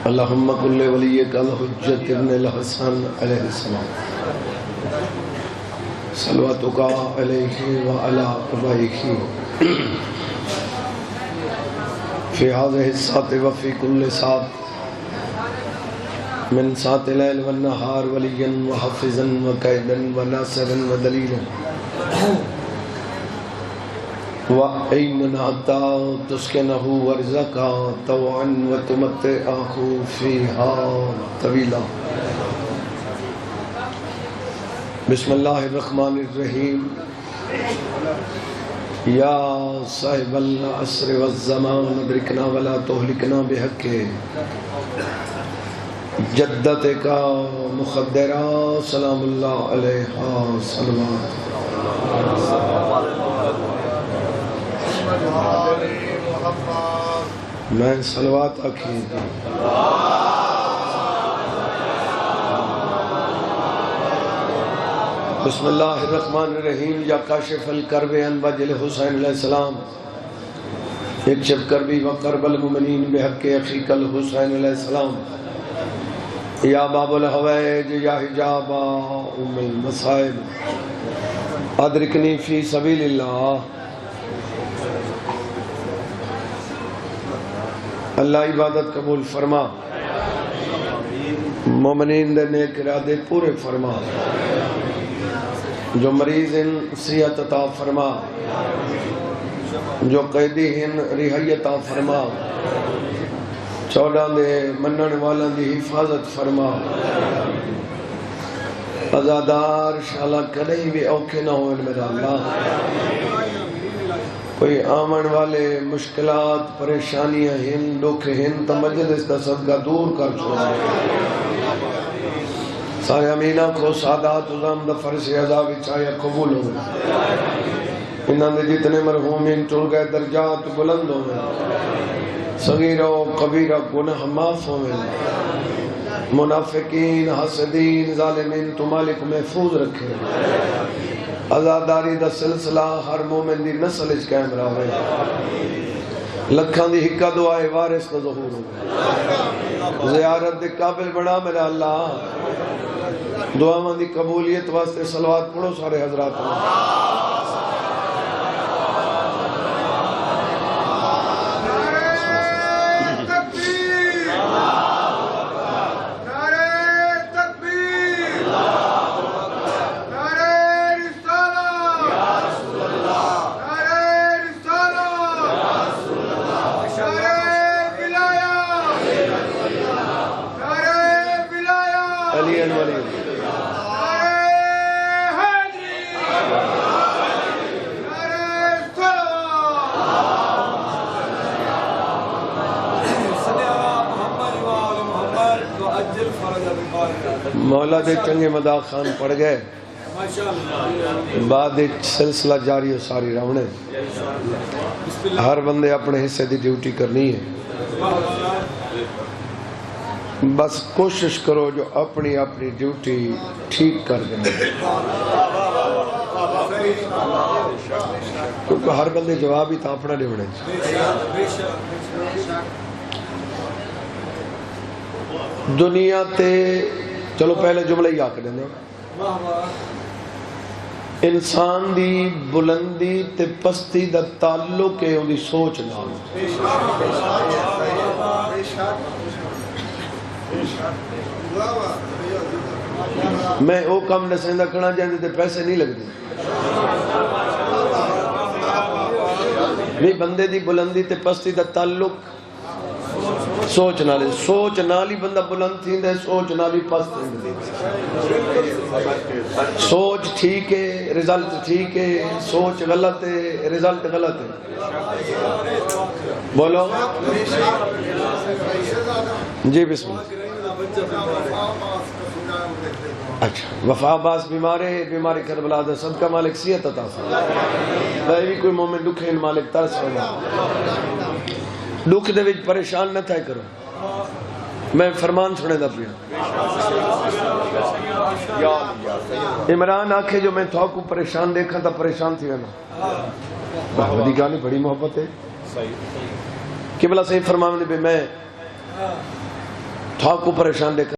اللہم کل ولیک الحجت ابن الحسن علیہ السلام صلواتک علیہ وعلا ابائہ فی هذه الساعة وفی کل ساعة من ساعة الليل والنهار وليا وحفظا وقائدا وناصرا ودليلا وأيمنا حتى تسكنه ورزقا طوعا وتمتعه فيها طويلا. بسم الله الرحمن الرحيم. يا صاحب العصر والزمان ادركنا ولا تهلكنا بحقه جدتك مخدرہ سلام اللہ علیہ صلوات. میں صلوات آکھی بسم اللہ الرحمن الرحیم. یا کاشف الکرب عن وجہ الحسین علیہ السلام اکشف کربی وقرب المؤمنین بحق اخیک الحسین علیہ السلام. یا باب الحوائج یا حجاب ام المصائب ادرکنی فی سبیل اللہ. اللہ عبادت قبول فرما، مومنین دے نیک ارادے پورے فرما، جو مریض ان صحت عطا فرما، جو قیدی ان رہائی عطا فرما، چودہ دے منن والا دی حفاظت فرما. ازادار شالا کدیں بھی اوکھے نہ ہوئے میرا اللہ. کوئی آمن والے مشکلات پریشانیاں ہن دکھ ہن تو مجلس کا صدقہ دور کر چھوڑا. سارے امینہ کو سادات عظام دفر سے عذاب چاہیے قبول ہو. انہاں دے جتنے مرحومین ٹر گئے درجات بلند ہو گئے، صغیرہ و کبیرہ گناہ معاف ہوئے. منافقین حسدین ظالمین تو مالک محفوظ رکھے. عزاداری دا سلسلہ ہر مومن دی نسل اچ قائم رہے. لکھاں دی حکا دعائے وارث دا ظہور ہو. زیارت دے قابل بڑا میرا اللہ. دعاواں دی قبولیت واسطے صلوات پڑھو سارے حضرات. مولا دے چنگے مدا خان پڑ گئے، بعد سلسلہ جاری و ساری رونے. ہر بندے اپنے حصے دی ڈیوٹی کرنی ہے. بس کوشش کرو جو اپنی اپنی ڈیوٹی ٹھیک کر دیں، کیونکہ ہر بندے جواب ہی تا اپنا دے بڑے. دنیا تے چلو پہلے جملہ ہی آکھ دینا. انسان دی بلندی تے پستی دا تعلق ہے ان دی سوچ نال. میں او کم نسیندہ کرنا جاندے تے پیسے نہیں لگ دی. بندے دی بلندی تے پستی دا تعلق سوچ نالی. سوچ نالی بندہ بلند تھی دے، سوچ نالی پست تھی دے. سوچ ٹھیک ہے رزلٹ ٹھیک ہے، سوچ غلط ہے رزلٹ غلط ہے. بولو جی بسم اللہ. اچھا وفا عباس بیماری کربلا دا صدقہ مالک صحت عطا فرما. بھی کوئی مومن دکھ ہے مالک ترس فرما. دکھ دے وچ پریشان نہ تھا کرو. میں فرمان سنے دا پیا. عمران آکھے جو میں تھا کو پریشان دیکھا تھا پریشان تھی نا. بہت گانی بڑی محبت ہے. قبلہ صحیح فرمانے بھی میں خواہ کو پریشان دیکھا